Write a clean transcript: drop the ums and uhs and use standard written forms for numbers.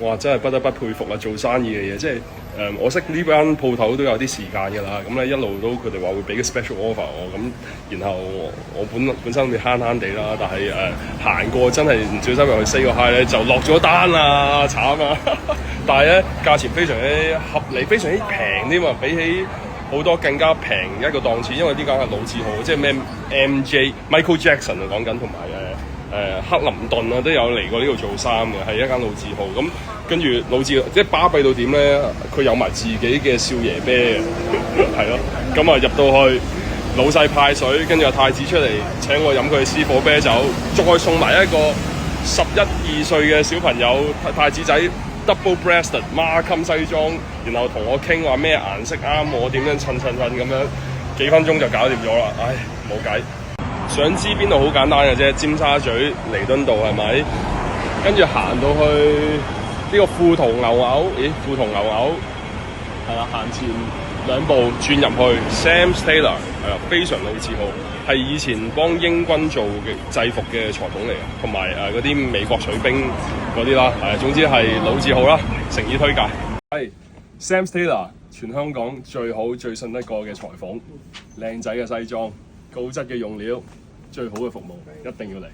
哇！真係不得不佩服啊！做生意嘅嘢，即係我識呢間鋪頭都有啲時間㗎啦。咁咧一路都佢哋話會俾個 special offer 我，咁然後我本身會慳慳地啦，但係行過真係唔小心入去 say 個 hi 咧，就落咗單啦，慘啊！但係咧價錢非常之合理，非常之平添啊，比起好多更加平一個檔次，因為呢間係老字號，即係咩 MJ Michael Jackson 啊講緊，同埋克林頓啊都有嚟過呢度做衫嘅，係一間老字號。咁跟住老字即係巴閉到點咧？佢有埋自己嘅少爺啤嘅，係咯。咁啊入到去，老細派水，跟住太子出嚟請我飲佢私伙啤酒，再送埋一個11、12歲嘅小朋友太子仔 double breasted 孖襟西裝，然後同我傾話咩顏色啱我，點樣襯咁樣，幾分鐘就搞掂咗啦。唉，冇計。想知邊度好簡單嘅啫，尖沙咀彌敦道係咪？跟住行到去呢個富途牛牛，富途牛牛係啦，行前2步轉入去 Sam's Tailor 係啦，非常老字號，係以前幫英軍做嘅制服嘅裁縫嚟嘅，同埋嗰啲美國水兵嗰啲啦，總之係老字號啦，誠意推介。係 Sam's Tailor， 全香港最好最信得過嘅裁縫，靚仔嘅西裝，高質嘅用料，最好嘅服務，一定要嚟。